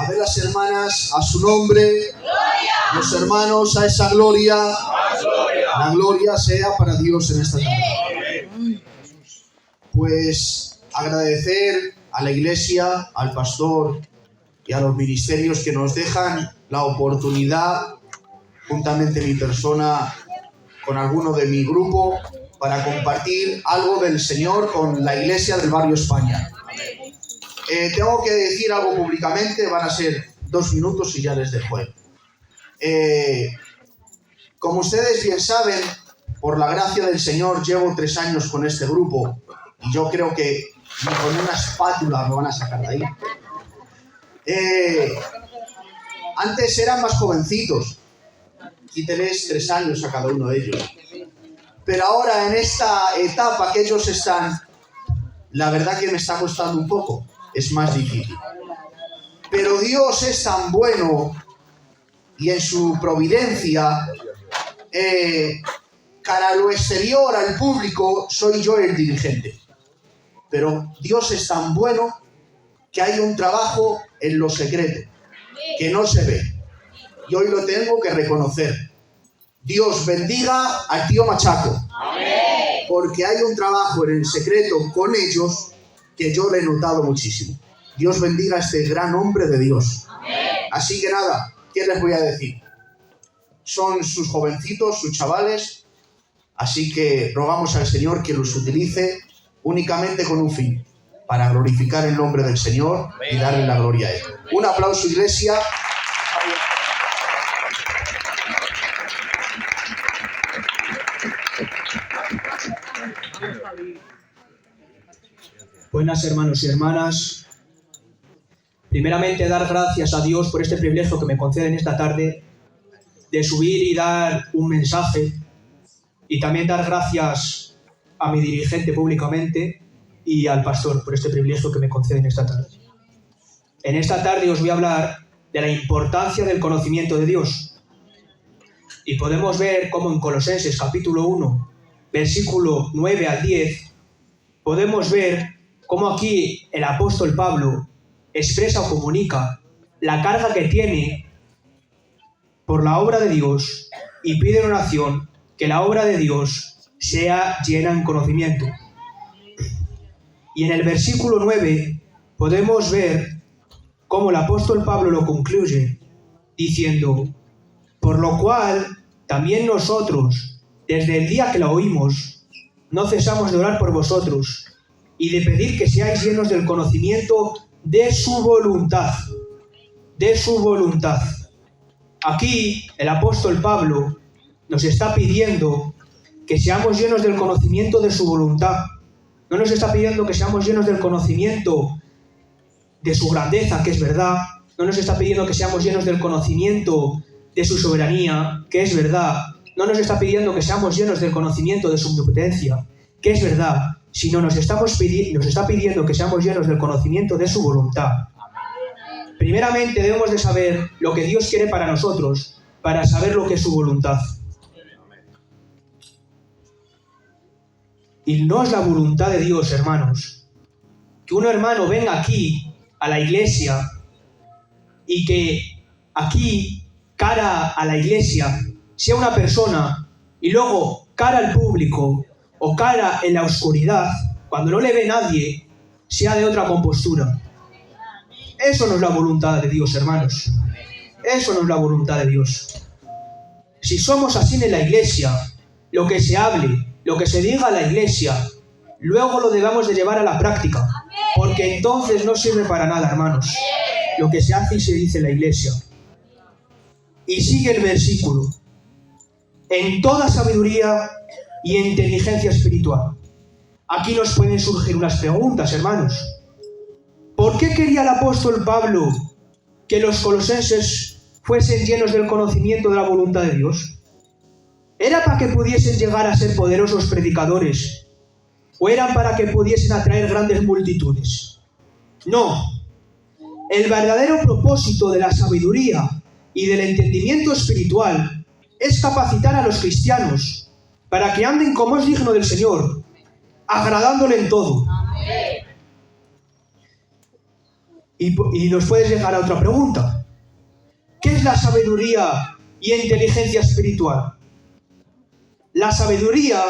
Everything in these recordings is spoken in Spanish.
A ver las hermanas, a su nombre. ¡Gloria! Los hermanos, a esa gloria. ¡Más gloria! La gloria sea para Dios en esta tarde. Pues agradecer a la iglesia, al pastor y a los ministerios que nos dejan la oportunidad, juntamente mi persona, con alguno de mi grupo, para compartir algo del Señor con la iglesia del barrio España. Tengo que decir algo públicamente, van a ser 2 minutos y ya les dejo. Como ustedes bien saben, por la gracia del Señor, llevo 3 años con este grupo y yo creo que ni con una espátula me van a sacar de ahí. Antes eran más jovencitos, quíteles 3 años a cada uno de ellos. Pero ahora en esta etapa que ellos están, la verdad que me está costando un poco, es más difícil. Pero Dios es tan bueno y en su providencia, cara a lo exterior, al público, soy yo el dirigente. Pero Dios es tan bueno que hay un trabajo en lo secreto, que no se ve. Y hoy lo tengo que reconocer. Dios bendiga al tío Machaco. Amén. Porque hay un trabajo en el secreto con ellos que yo le he notado muchísimo. Dios bendiga a este gran hombre de Dios. Amén. Así que nada, ¿qué les voy a decir? Son sus jovencitos, sus chavales, así que rogamos al Señor que los utilice únicamente con un fin, para glorificar el nombre del Señor y darle la gloria a Él. Un aplauso, iglesia. Buenas hermanos y hermanas. Primeramente dar gracias a Dios por este privilegio que me conceden esta tarde de subir y dar un mensaje, y también dar gracias a mi dirigente públicamente y al pastor por este privilegio que me conceden esta tarde. En esta tarde os voy a hablar de la importancia del conocimiento de Dios. Y podemos ver cómo en Colosenses capítulo 1, versículo 9 al 10, podemos ver cómo aquí el apóstol Pablo expresa o comunica la carga que tiene por la obra de Dios y pide en oración que la obra de Dios sea llena en conocimiento. Y en el versículo 9 podemos ver cómo el apóstol Pablo lo concluye diciendo: por lo cual también nosotros, desde el día que la oímos, no cesamos de orar por vosotros y de pedir que seáis llenos del conocimiento de su voluntad. De su voluntad. Aquí el apóstol Pablo nos está pidiendo que seamos llenos del conocimiento de su voluntad. No nos está pidiendo que seamos llenos del conocimiento de su grandeza, que es verdad. No nos está pidiendo que seamos llenos del conocimiento de su soberanía, que es verdad. No nos está pidiendo que seamos llenos del conocimiento de su omnipotencia, que es verdad. Sino nos está pidiendo que seamos llenos del conocimiento de su voluntad. Primeramente debemos de saber lo que Dios quiere para nosotros, para saber lo que es su voluntad. Y no es la voluntad de Dios, hermanos, que un hermano venga aquí a la iglesia y que aquí, cara a la iglesia, sea una persona y luego, cara al público o cara en la oscuridad, cuando no le ve nadie, sea de otra compostura. Eso no es la voluntad de Dios, hermanos. Eso no es la voluntad de Dios. Si somos así en la iglesia, lo que se hable, lo que se diga a la iglesia, luego lo debemos de llevar a la práctica, porque entonces no sirve para nada, hermanos, lo que se hace y se dice en la iglesia. Y sigue el versículo: en toda sabiduría y inteligencia espiritual. Aquí nos pueden surgir unas preguntas, hermanos. ¿Por qué quería el apóstol Pablo que los colosenses fuesen llenos del conocimiento de la voluntad de Dios? ¿Era para que pudiesen llegar a ser poderosos predicadores? ¿O eran para que pudiesen atraer grandes multitudes? No. El verdadero propósito de la sabiduría y del entendimiento espiritual es capacitar a los cristianos para que anden como es digno del Señor, agradándole en todo. Y nos puedes llegar a otra pregunta. ¿Qué es la sabiduría y inteligencia espiritual? La sabiduría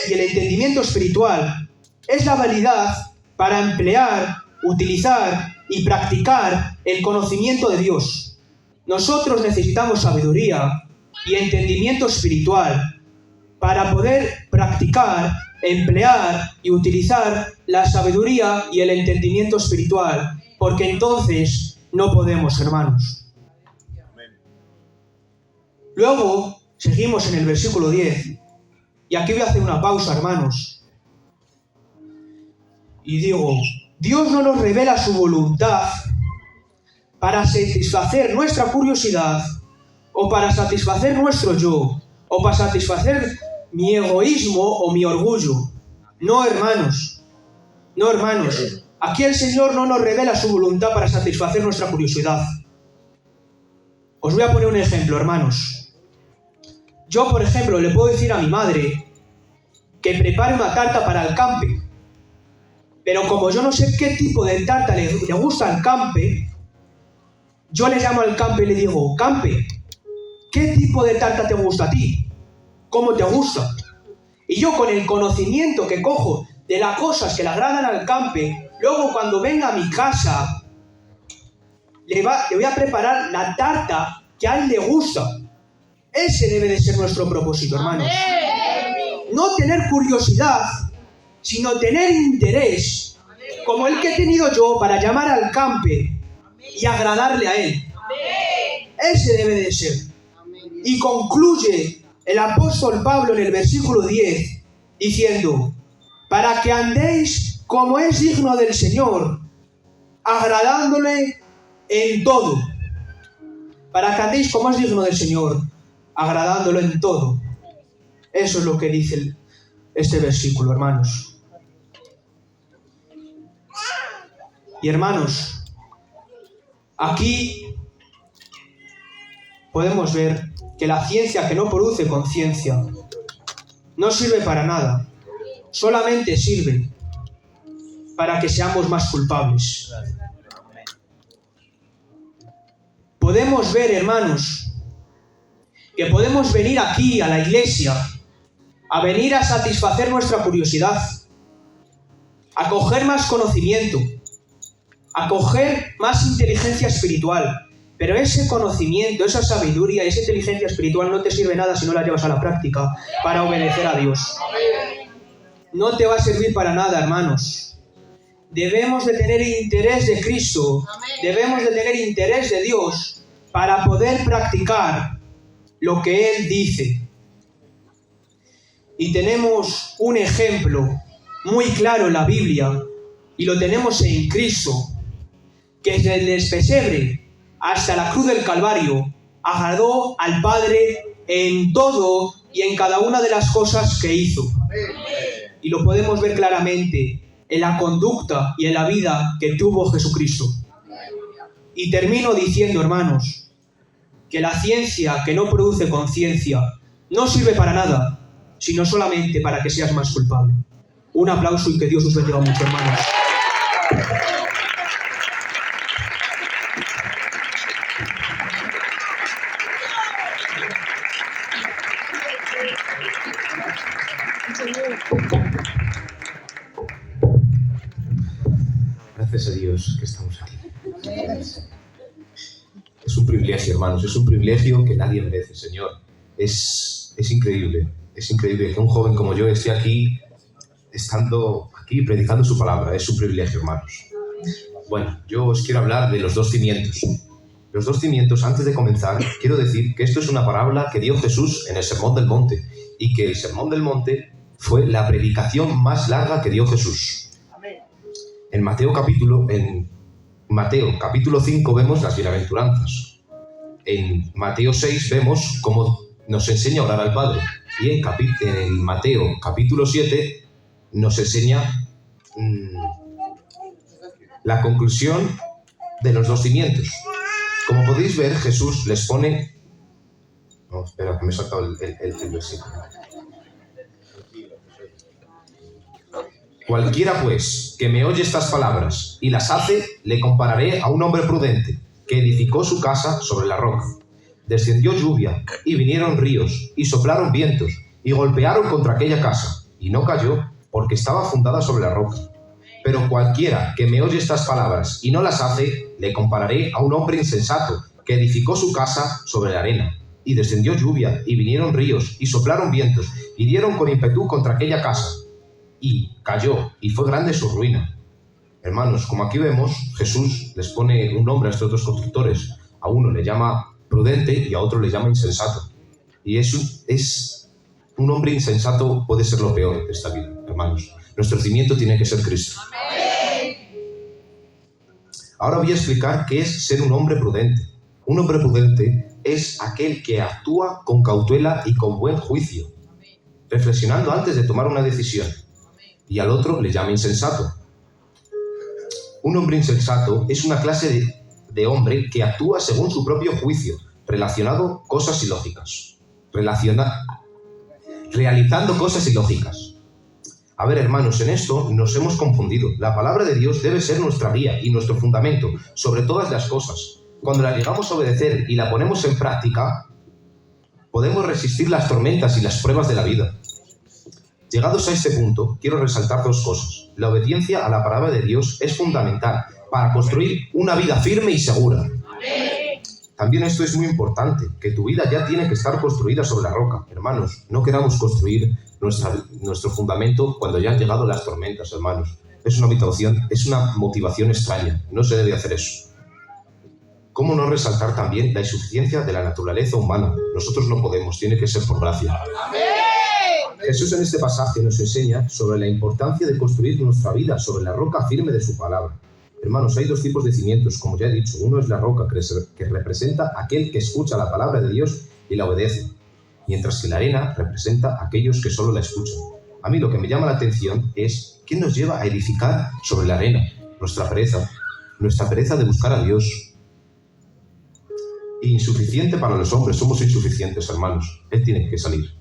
y el entendimiento espiritual es la habilidad para emplear, utilizar y practicar el conocimiento de Dios. Nosotros necesitamos sabiduría y entendimiento espiritual para poder practicar, emplear y utilizar la sabiduría y el entendimiento espiritual, porque entonces no podemos, hermanos. Luego, seguimos en el versículo 10, y aquí voy a hacer una pausa, hermanos, y digo, Dios no nos revela su voluntad para satisfacer nuestra curiosidad, o para satisfacer nuestro yo, o para satisfacer mi egoísmo o mi orgullo. No, hermanos. No, hermanos. Aquí el Señor no nos revela su voluntad para satisfacer nuestra curiosidad. Os voy a poner un ejemplo, hermanos. Yo, por ejemplo, le puedo decir a mi madre que prepare una tarta para el campe. Pero como yo no sé qué tipo de tarta le gusta al campe, yo le llamo al campe y le digo, campe, ¿qué tipo de tarta te gusta a ti? ¿Cómo te gusta? Y yo con el conocimiento que cojo de las cosas que le agradan al campe, luego cuando venga a mi casa, le voy a preparar la tarta que a él le gusta. Ese debe de ser nuestro propósito, hermanos. No tener curiosidad, sino tener interés, como el que he tenido yo para llamar al campe y agradarle a él. Ese debe de ser. Y concluye el apóstol Pablo en el versículo 10 diciendo, para que andéis como es digno del Señor, agradándole en todo. Para que andéis como es digno del Señor, agradándolo en todo. Eso es lo que dice este versículo, hermanos. Y hermanos, aquí podemos ver que la ciencia que no produce conciencia no sirve para nada, solamente sirve para que seamos más culpables. Podemos ver, hermanos, que podemos venir aquí a la iglesia, a venir a satisfacer nuestra curiosidad, a coger más conocimiento, a coger más inteligencia espiritual. Pero ese conocimiento, esa sabiduría, esa inteligencia espiritual no te sirve nada si no la llevas a la práctica para obedecer a Dios. No te va a servir para nada, hermanos. Debemos de tener interés de Cristo, debemos de tener interés de Dios para poder practicar lo que Él dice. Y tenemos un ejemplo muy claro en la Biblia, y lo tenemos en Cristo, que desde el pesebre hasta la cruz del Calvario agradó al Padre en todo y en cada una de las cosas que hizo. Y lo podemos ver claramente en la conducta y en la vida que tuvo Jesucristo. Y termino diciendo, hermanos, que la ciencia que no produce conciencia no sirve para nada, sino solamente para que seas más culpable. Un aplauso y que Dios os bendiga mucho, hermanos. Gracias a Dios que estamos aquí. Es un privilegio, hermanos, es un privilegio que nadie merece, Señor. Es increíble que un joven como yo esté aquí, estando aquí predicando su palabra. Es un privilegio, hermanos. Bueno, yo os quiero hablar de los dos cimientos. Los dos cimientos, antes de comenzar, quiero decir que esto es una parábola que dio Jesús en el Sermón del Monte, y que el Sermón del Monte fue la predicación más larga que dio Jesús. En Mateo capítulo 5 vemos las bienaventuranzas. En Mateo 6 vemos cómo nos enseña a orar al Padre. Y en Mateo capítulo 7 nos enseña la conclusión de los dos cimientos. Como podéis ver, Jesús les pone... No, espera, que me he saltado el versículo. Cualquiera, pues, que me oye estas palabras y las hace, le compararé a un hombre prudente que edificó su casa sobre la roca. Descendió lluvia, y vinieron ríos, y soplaron vientos, y golpearon contra aquella casa, y no cayó, porque estaba fundada sobre la roca. Pero cualquiera que me oye estas palabras y no las hace, le compararé a un hombre insensato que edificó su casa sobre la arena. Y descendió lluvia, y vinieron ríos, y soplaron vientos, y dieron con ímpetu contra aquella casa. Y cayó, y fue grande su ruina. Hermanos, como aquí vemos, Jesús les pone un nombre a estos dos constructores. A uno le llama prudente y a otro le llama insensato. Y un hombre insensato puede ser lo peor de esta vida, hermanos. Nuestro cimiento tiene que ser Cristo. Ahora voy a explicar qué es ser un hombre prudente. Un hombre prudente es aquel que actúa con cautela y con buen juicio, reflexionando antes de tomar una decisión. Y al otro le llama insensato. Un hombre insensato es una clase de hombre que actúa según su propio juicio, relacionando cosas ilógicas. Realizando cosas ilógicas. A ver, hermanos, en esto nos hemos confundido. La palabra de Dios debe ser nuestra guía y nuestro fundamento sobre todas las cosas. Cuando la llegamos a obedecer y la ponemos en práctica, podemos resistir las tormentas y las pruebas de la vida. Llegados a este punto, quiero resaltar dos cosas. La obediencia a la palabra de Dios es fundamental para construir una vida firme y segura. También esto es muy importante, que tu vida ya tiene que estar construida sobre la roca. Hermanos, no queramos construir nuestro fundamento cuando ya han llegado las tormentas, hermanos. Es una motivación extraña. No se debe hacer eso. ¿Cómo no resaltar también la insuficiencia de la naturaleza humana? Nosotros no podemos, tiene que ser por gracia. Jesús en este pasaje nos enseña sobre la importancia de construir nuestra vida sobre la roca firme de su palabra. Hermanos, hay dos tipos de cimientos, como ya he dicho. Uno es la roca, que representa aquel que escucha la palabra de Dios y la obedece, mientras que la arena representa a aquellos que solo la escuchan. A mí lo que me llama la atención es ¿qué nos lleva a edificar sobre la arena? Nuestra pereza de buscar a Dios. Insuficiente para los hombres, somos insuficientes, hermanos. Él tiene que salir.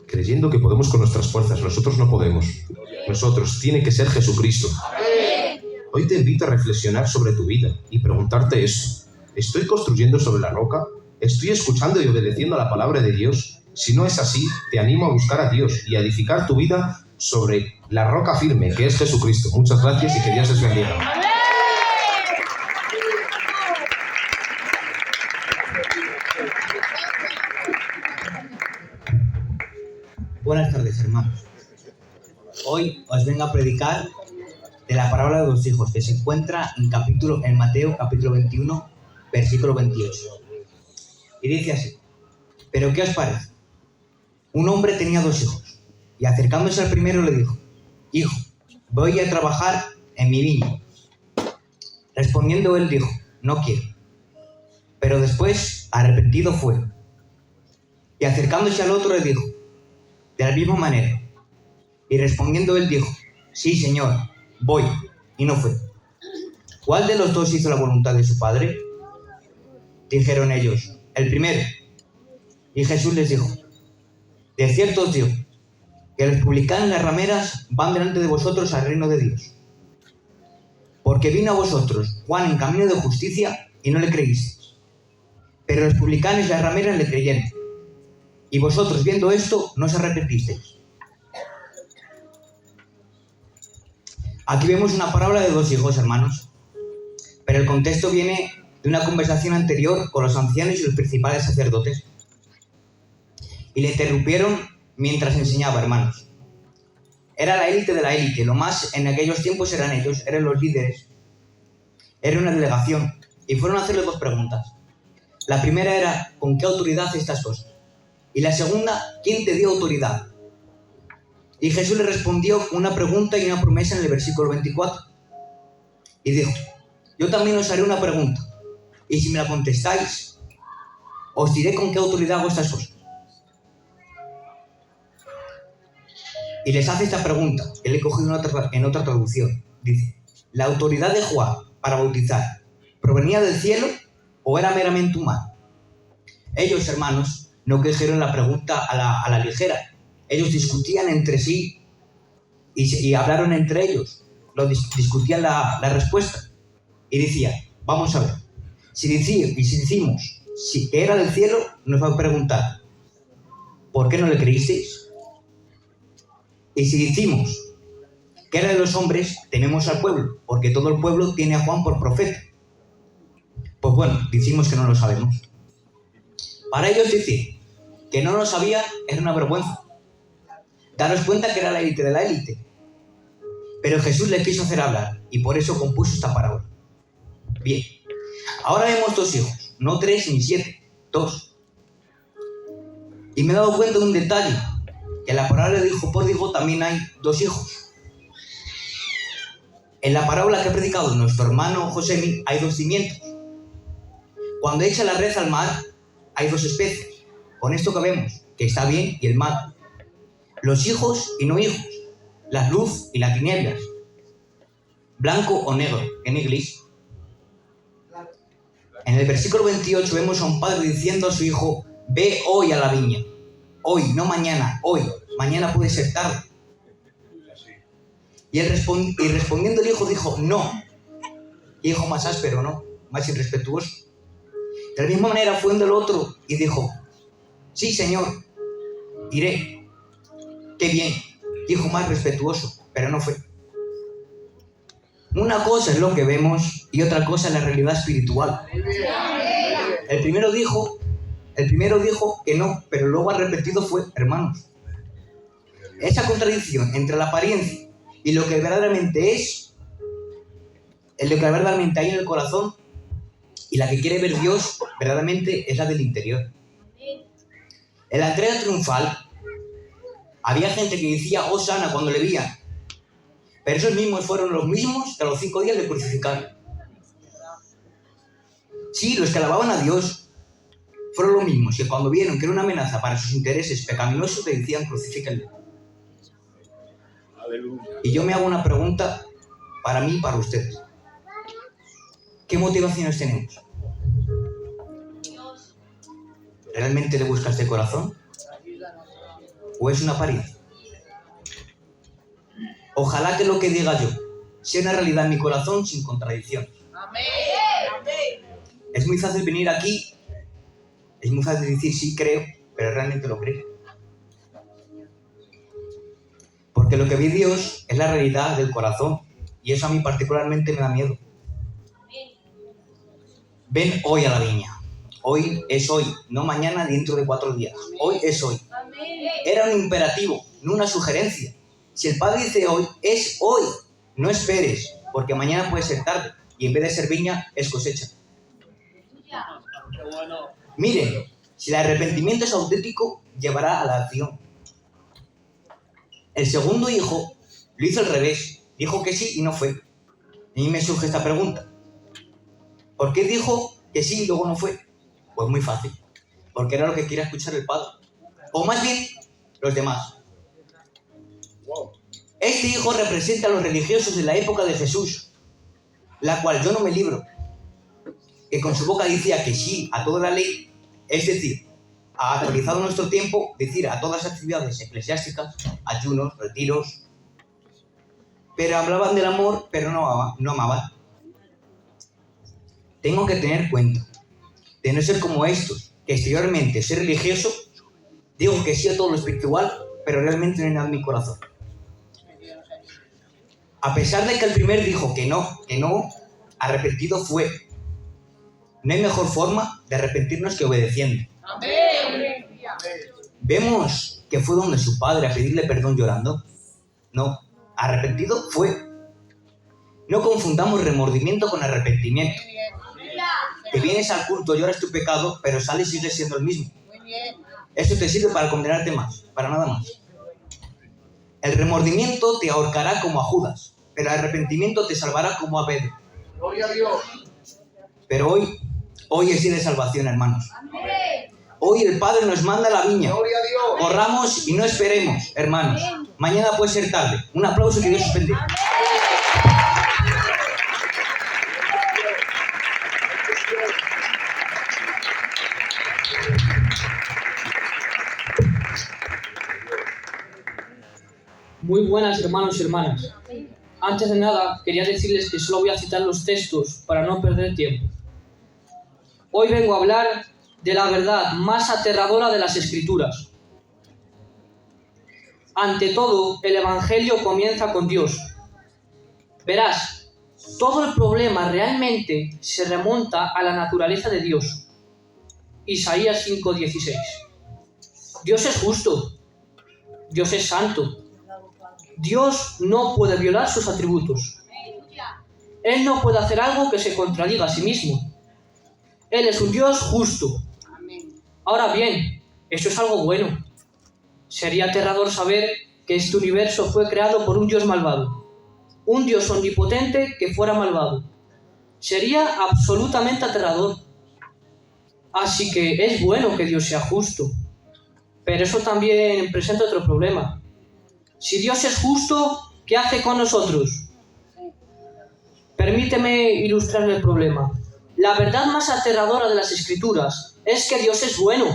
Creyendo que podemos con nuestras fuerzas, nosotros no podemos. Nosotros, tiene que ser Jesucristo. Hoy te invito a reflexionar sobre tu vida y preguntarte esto. ¿Estoy construyendo sobre la roca? ¿Estoy escuchando y obedeciendo a la palabra de Dios? Si no es así, te animo a buscar a Dios y a edificar tu vida sobre la roca firme, que es Jesucristo. Muchas gracias y que Dios les bendiga. Buenas tardes, hermanos. Hoy os vengo a predicar de la parábola de los hijos, que se encuentra en Mateo capítulo 21, versículo 28. Y dice así: ¿Pero qué os parece? Un hombre tenía 2 hijos, y acercándose al primero le dijo: Hijo, voy a trabajar en mi viña. Respondiendo él dijo: No quiero. Pero después, arrepentido fue. Y acercándose al otro le dijo: De la misma manera. Y respondiendo él dijo: Sí, Señor, voy. Y no fue. ¿Cuál de los dos hizo la voluntad de su padre? Dijeron ellos: El primero. Y Jesús les dijo: De cierto os digo, que los publicanos y las rameras van delante de vosotros al reino de Dios. Porque vino a vosotros Juan en camino de justicia y no le creísteis. Pero los publicanos y las rameras le creyeron. Y vosotros, viendo esto, no os arrepentisteis. Aquí vemos una parábola de 2 hijos, hermanos. Pero el contexto viene de una conversación anterior con los ancianos y los principales sacerdotes. Y le interrumpieron mientras enseñaba, hermanos. Era la élite de la élite. Lo más en aquellos tiempos eran ellos, eran los líderes. Era una delegación. Y fueron a hacerle 2 preguntas. La primera era: ¿con qué autoridad hace estas cosas? Y la segunda: ¿quién te dio autoridad? Y Jesús le respondió con una pregunta y una promesa en el versículo 24. Y dijo: Yo también os haré una pregunta, y si me la contestáis, os diré con qué autoridad hago estas cosas. Y les hace esta pregunta, que le he cogido en otra traducción. Dice: ¿la autoridad de Juan para bautizar provenía del cielo o era meramente humana? Ellos, hermanos, no cogieron la pregunta a la ligera, ellos discutían entre sí y hablaron entre ellos, discutían la respuesta y decían, vamos a ver, si decimos que era del cielo, nos va a preguntar, ¿por qué no le creísteis? Y si decimos que era de los hombres, tenemos al pueblo, porque todo el pueblo tiene a Juan por profeta. Pues bueno, decimos que no lo sabemos. Para ellos decir que no lo sabían era una vergüenza. Daros cuenta que era la élite de la élite. Pero Jesús les quiso hacer hablar y por eso compuso esta parábola. Bien, ahora vemos 2 hijos, no 3 ni 7, 2. Y me he dado cuenta de un detalle, que en la parábola del hijo pródigo también hay 2 hijos. En la parábola que ha predicado nuestro hermano Josemi hay 2 cimientos. Cuando echa la red al mar, hay 2 especies. Con esto que vemos, que está bien y el mal. Los hijos y no hijos. La luz y las tinieblas. Blanco o negro, en inglés. En el versículo 28 vemos a un padre diciendo a su hijo, ve hoy a la viña. Hoy, no mañana, hoy. Mañana puede ser tarde. Y respondiendo el hijo dijo, no. Hijo más áspero, ¿no? Más irrespetuoso. De la misma manera fue el otro y dijo, sí, señor, iré. Qué bien. Hijo más respetuoso, pero no fue. Una cosa es lo que vemos y otra cosa es la realidad espiritual. El primero dijo que no, pero luego arrepentido fue, hermanos. Esa contradicción entre la apariencia y lo que verdaderamente es, lo que verdaderamente hay en el corazón y la que quiere ver Dios verdaderamente es la del interior. En la entrega triunfal había gente que decía Hosana cuando le veían, pero esos mismos fueron los mismos que a los 5 días le crucificaron. Sí, los que alababan a Dios fueron los mismos que cuando vieron que era una amenaza para sus intereses pecaminosos le decían crucifíquenle. Y yo me hago una pregunta para mí y para ustedes. ¿Qué motivaciones tenemos? ¿Realmente le buscas de corazón? ¿O es una apariencia? Ojalá que lo que diga yo sea una realidad en mi corazón sin contradicción. Es muy fácil venir aquí, es muy fácil decir sí creo, pero realmente lo creo. Porque lo que ve Dios es la realidad del corazón y eso a mí particularmente me da miedo. Ven hoy a la viña. Hoy es hoy, no mañana ni dentro de 4 días. Hoy es hoy. Era un imperativo, no una sugerencia. Si el Padre dice hoy, es hoy. No esperes, porque mañana puede ser tarde y en vez de ser viña, es cosecha. Miren, si el arrepentimiento es auténtico, llevará a la acción. El segundo hijo lo hizo al revés. Dijo que sí y no fue. Y a mí me surge esta pregunta. ¿Por qué dijo que sí y luego no fue? Pues muy fácil. Porque era lo que quería escuchar el Padre. O más bien, los demás. Este hijo representa a los religiosos de la época de Jesús, la cual yo no me libro. Que con su boca decía que sí a toda la ley, es decir, ha actualizado nuestro tiempo, decir a todas las actividades eclesiásticas, ayunos, retiros, pero hablaban del amor, pero no amaban. Tengo que tener cuenta de no ser como estos, que exteriormente soy religioso, digo que sí a todo lo espiritual, pero realmente no hay nada en mi corazón. A pesar de que el primer dijo que no, arrepentido fue. No hay mejor forma de arrepentirnos que obedeciendo. Amén. ¿Vemos que fue donde su padre a pedirle perdón llorando? No, arrepentido fue. No confundamos remordimiento con arrepentimiento. Que vienes al culto, lloras tu pecado, pero sales y sigues siendo el mismo. Esto te sirve para condenarte más, para nada más. El remordimiento te ahorcará como a Judas, pero el arrepentimiento te salvará como a Pedro. Gloria a Dios. Pero hoy es día de salvación, hermanos. Hoy el Padre nos manda a la viña. Gloria a Dios. Corramos y no esperemos, hermanos. Mañana puede ser tarde. Un aplauso y que Dios os bendiga. Muy buenas, hermanos y hermanas. Antes de nada, quería decirles que solo voy a citar los textos para no perder tiempo. Hoy vengo a hablar de la verdad más aterradora de las Escrituras. Ante todo, el Evangelio comienza con Dios. Verás, todo el problema realmente se remonta a la naturaleza de Dios. Isaías 5:16. Dios es justo. Dios es santo. Dios no puede violar sus atributos. Él no puede hacer algo que se contradiga a sí mismo. Él es un Dios justo. Ahora bien, eso es algo bueno. Sería aterrador saber que este universo fue creado por un Dios malvado. Un Dios omnipotente que fuera malvado. Sería absolutamente aterrador. Así que es bueno que Dios sea justo. Pero eso también presenta otro problema. Si Dios es justo, ¿qué hace con nosotros? Permíteme ilustrarle el problema. La verdad más aterradora de las Escrituras es que Dios es bueno.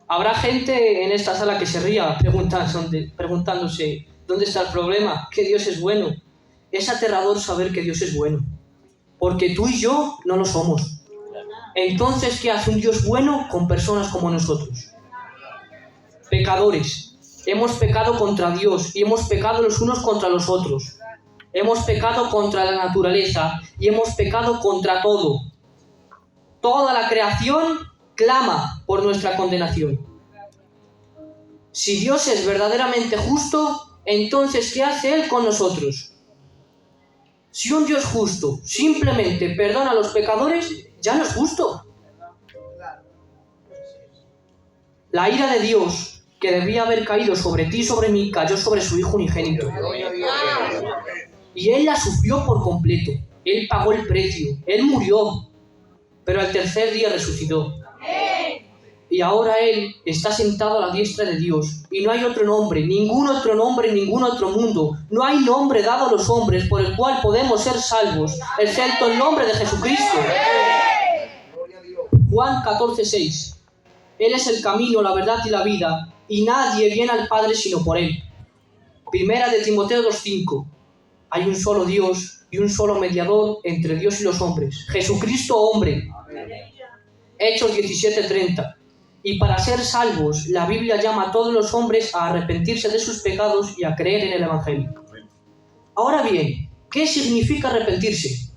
Habrá gente en esta sala que se ría preguntándose ¿dónde está el problema? Que Dios es bueno. Es aterrador saber que Dios es bueno. Porque tú y yo no lo somos. Entonces, ¿qué hace un Dios bueno con personas como nosotros? Pecadores. Hemos pecado contra Dios y hemos pecado los unos contra los otros. Hemos pecado contra la naturaleza y hemos pecado contra todo. Toda la creación clama por nuestra condenación. Si Dios es verdaderamente justo, entonces ¿qué hace Él con nosotros? Si un Dios justo simplemente perdona a los pecadores, ya no es justo. La ira de Dios, que debía haber caído sobre ti y sobre mí, cayó sobre su Hijo unigénito. Y Él la sufrió por completo. Él pagó el precio. Él murió. Pero al tercer día resucitó. Y ahora Él está sentado a la diestra de Dios. Y no hay otro nombre, ningún otro nombre en ningún otro mundo. No hay nombre dado a los hombres por el cual podemos ser salvos, excepto el nombre de Jesucristo. Juan 14:6. Él es el camino, la verdad y la vida, y nadie viene al Padre sino por Él. Primera de Timoteo 2:5. Hay un solo Dios y un solo mediador entre Dios y los hombres, Jesucristo hombre. Hechos 17:30. Y para ser salvos, la Biblia llama a todos los hombres a arrepentirse de sus pecados y a creer en el Evangelio. Ahora bien, ¿qué significa arrepentirse?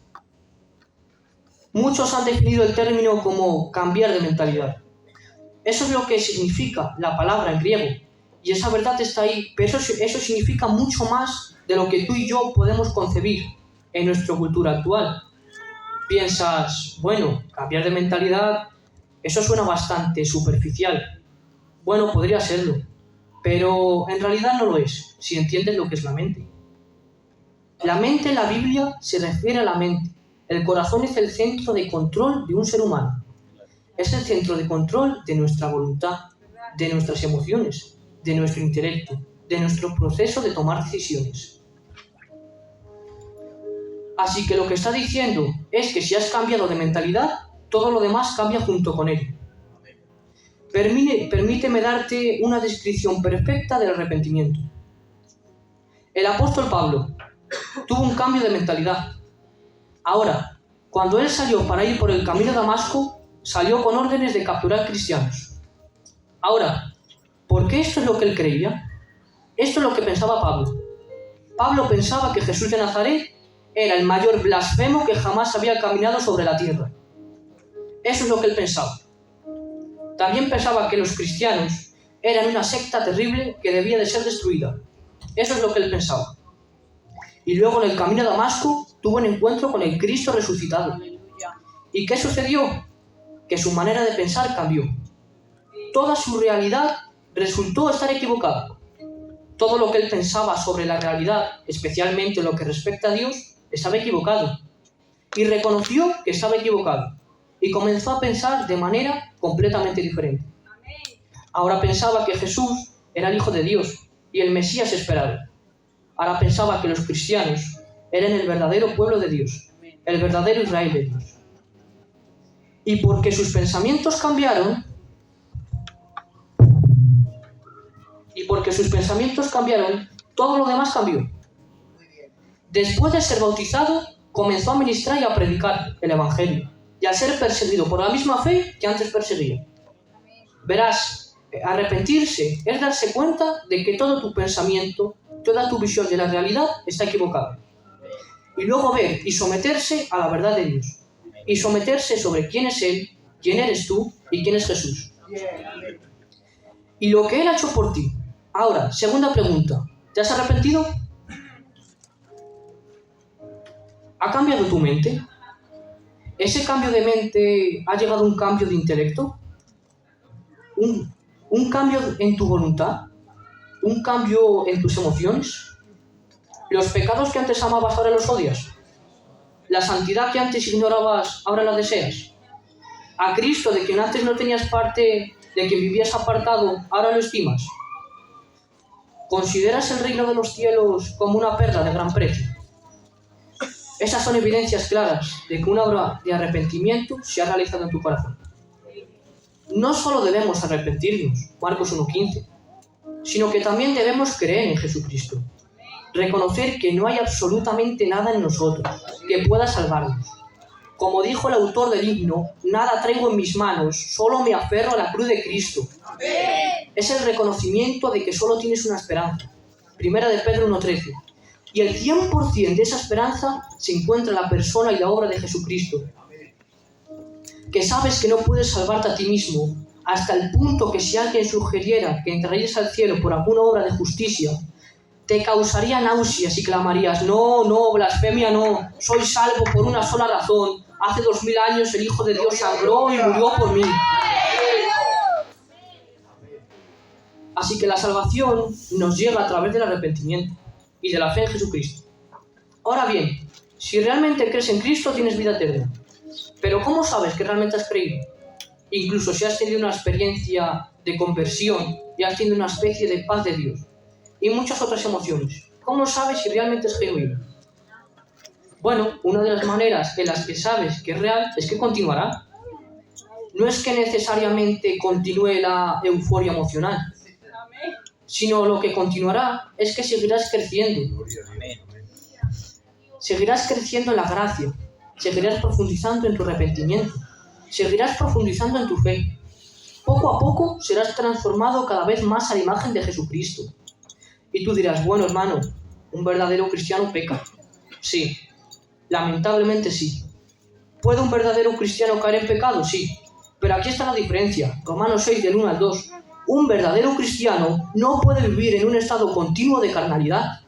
Muchos han definido el término como cambiar de mentalidad. Eso es lo que significa la palabra en griego. Y esa verdad está ahí, pero eso significa mucho más de lo que tú y yo podemos concebir en nuestra cultura actual. Piensas, bueno, cambiar de mentalidad, eso suena bastante superficial. Bueno, podría serlo, pero en realidad no lo es, si entiendes lo que es la mente. La mente en la Biblia se refiere a la mente. El corazón es el centro de control de un ser humano. Es el centro de control de nuestra voluntad, de nuestras emociones, de nuestro intelecto, de nuestro proceso de tomar decisiones. Así que lo que está diciendo es que si has cambiado de mentalidad, todo lo demás cambia junto con él. Permíteme darte una descripción perfecta del arrepentimiento. El apóstol Pablo tuvo un cambio de mentalidad. Ahora, cuando él salió para ir por el camino de Damasco, salió con órdenes de capturar cristianos. Ahora, ¿por qué esto es lo que él creía? Esto es lo que pensaba Pablo. Pablo pensaba que Jesús de Nazaret era el mayor blasfemo que jamás había caminado sobre la tierra. Eso es lo que él pensaba. También pensaba que los cristianos eran una secta terrible que debía de ser destruida. Eso es lo que él pensaba. Y luego en el camino a Damasco tuvo un encuentro con el Cristo resucitado. ¿Y qué sucedió? Que su manera de pensar cambió. Toda su realidad resultó estar equivocada. Todo lo que él pensaba sobre la realidad, especialmente en lo que respecta a Dios, estaba equivocado. Y reconoció que estaba equivocado. Y comenzó a pensar de manera completamente diferente. Ahora pensaba que Jesús era el Hijo de Dios y el Mesías esperado. Ahora pensaba que los cristianos eran el verdadero pueblo de Dios, el verdadero Israel de Dios. Y porque sus pensamientos cambiaron, Y porque sus pensamientos cambiaron, todo lo demás cambió. Después de ser bautizado, comenzó a ministrar y a predicar el Evangelio, y a ser perseguido por la misma fe que antes perseguía. Verás, arrepentirse es darse cuenta de que todo tu pensamiento, toda tu visión de la realidad está equivocada. Y luego ver y someterse a la verdad de Dios. Y someterse sobre quién es Él, quién eres tú y quién es Jesús. Y lo que Él ha hecho por ti. Ahora, segunda pregunta. ¿Te has arrepentido? ¿Ha cambiado tu mente? ¿Ese cambio de mente ha llegado a un cambio de intelecto? ¿Un cambio en tu voluntad? ¿Un cambio en tus emociones? ¿Los pecados que antes amabas ahora los odias? ¿La santidad que antes ignorabas ahora la deseas? ¿A Cristo, de quien antes no tenías parte, de quien vivías apartado, ahora lo estimas? ¿Consideras el reino de los cielos como una perla de gran precio? Esas son evidencias claras de que una obra de arrepentimiento se ha realizado en tu corazón. No solo debemos arrepentirnos, Marcos 1:15, sino que también debemos creer en Jesucristo. Reconocer que no hay absolutamente nada en nosotros que pueda salvarnos. Como dijo el autor del himno, nada traigo en mis manos, solo me aferro a la cruz de Cristo. Es el reconocimiento de que solo tienes una esperanza. Primera de Pedro 1:13. Y el 100% de esa esperanza se encuentra en la persona y la obra de Jesucristo. Que sabes que no puedes salvarte a ti mismo, hasta el punto que si alguien sugiriera que entrarías al cielo por alguna obra de justicia, te causaría náuseas y clamarías: no, blasfemia no, soy salvo por una sola razón. Hace 2000 años el Hijo de Dios sangró y murió por mí. Así que la salvación nos llega a través del arrepentimiento y de la fe en Jesucristo. Ahora bien, si realmente crees en Cristo, tienes vida eterna. Pero ¿cómo sabes que realmente has creído? Incluso si has tenido una experiencia de conversión y has tenido una especie de paz de Dios y muchas otras emociones, ¿cómo sabes si realmente es genuino? Bueno, una de las maneras en las que sabes que es real es que continuará. No es que necesariamente continúe la euforia emocional, sino lo que continuará es que seguirás creciendo. Seguirás creciendo en la gracia, seguirás profundizando en tu arrepentimiento, seguirás profundizando en tu fe. Poco a poco serás transformado cada vez más a la imagen de Jesucristo. Y tú dirás: bueno, hermano, ¿un verdadero cristiano peca? Sí, lamentablemente sí. ¿Puede un verdadero cristiano caer en pecado? Sí. Pero aquí está la diferencia. Romanos 6, del 1 al 2. Un verdadero cristiano no puede vivir en un estado continuo de carnalidad.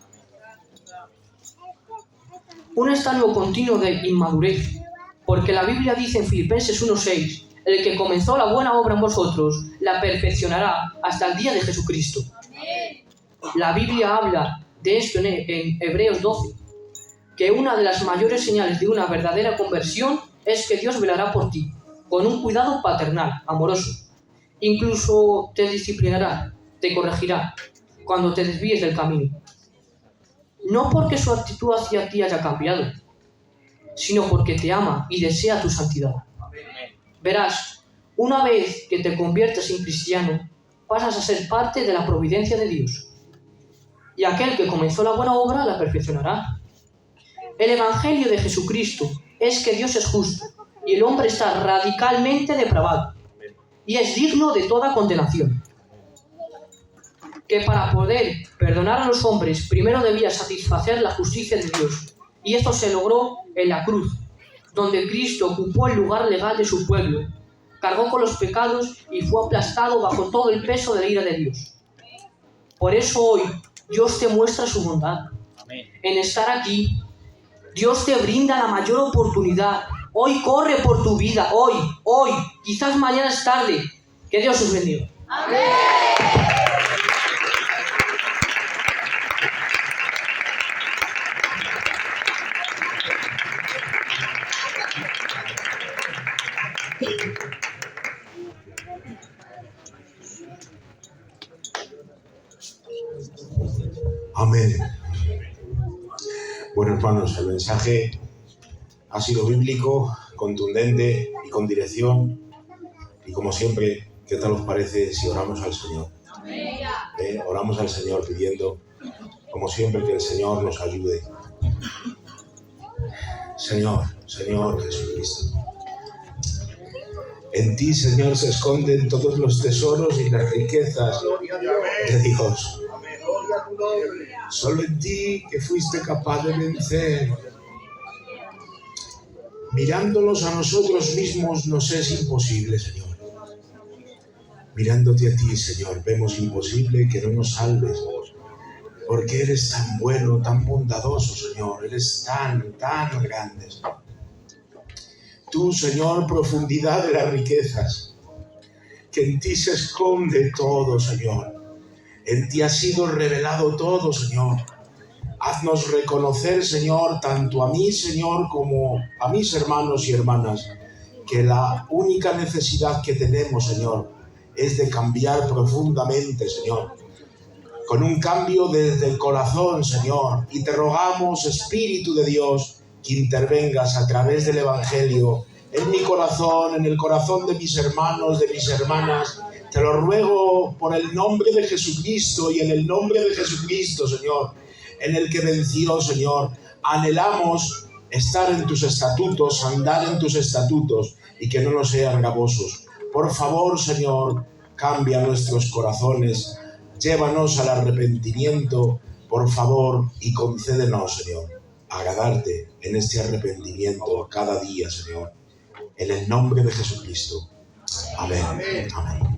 Un estado continuo de inmadurez. Porque la Biblia dice en Filipenses 1:6: el que comenzó la buena obra en vosotros, la perfeccionará hasta el día de Jesucristo. La Biblia habla de esto en Hebreos 12, que una de las mayores señales de una verdadera conversión es que Dios velará por ti, con un cuidado paternal, amoroso. Incluso te disciplinará, te corregirá, cuando te desvíes del camino. No porque su actitud hacia ti haya cambiado, sino porque te ama y desea tu santidad. Verás, una vez que te conviertes en cristiano, pasas a ser parte de la providencia de Dios. Y aquel que comenzó la buena obra la perfeccionará. El Evangelio de Jesucristo es que Dios es justo y el hombre está radicalmente depravado y es digno de toda condenación. Que para poder perdonar a los hombres primero debía satisfacer la justicia de Dios, y esto se logró en la cruz, donde Cristo ocupó el lugar legal de su pueblo, cargó con los pecados y fue aplastado bajo todo el peso de la ira de Dios. Por eso hoy Dios te muestra su bondad en estar aquí. Dios te brinda la mayor oportunidad. Hoy corre por tu vida, hoy, quizás mañana es tarde. Que Dios os bendiga. Amén. Amén. Bueno, hermanos, el mensaje ha sido bíblico, contundente y con dirección. Y como siempre, ¿qué tal os parece si oramos al Señor? oramos al Señor pidiendo, como siempre, que el Señor nos ayude. Señor Jesucristo, en ti, Señor, se esconden todos los tesoros y las riquezas de Dios. Solo en ti, que fuiste capaz de vencer. Mirándonos a nosotros mismos nos es imposible, Señor. Mirándote a ti, Señor, vemos imposible que no nos salves, porque eres tan bueno, tan bondadoso, Señor. Eres tan grande, Señor. Tú, Señor, profundidad de las riquezas, que en ti se esconde todo, Señor. En ti ha sido revelado todo, Señor. Haznos reconocer, Señor, tanto a mí, Señor, como a mis hermanos y hermanas, que la única necesidad que tenemos, Señor, es de cambiar profundamente, Señor. Con un cambio desde el corazón, Señor. Y te rogamos, Espíritu de Dios, que intervengas a través del Evangelio en mi corazón, en el corazón de mis hermanos, de mis hermanas. Te lo ruego por el nombre de Jesucristo y en el nombre de Jesucristo, Señor, en el que venció, Señor. Anhelamos estar en tus estatutos, andar en tus estatutos y que no nos sean gravosos. Por favor, Señor, cambia nuestros corazones, llévanos al arrepentimiento, por favor, y concédenos, Señor, agradarte en este arrepentimiento cada día, Señor. En el nombre de Jesucristo. Amén. Amén.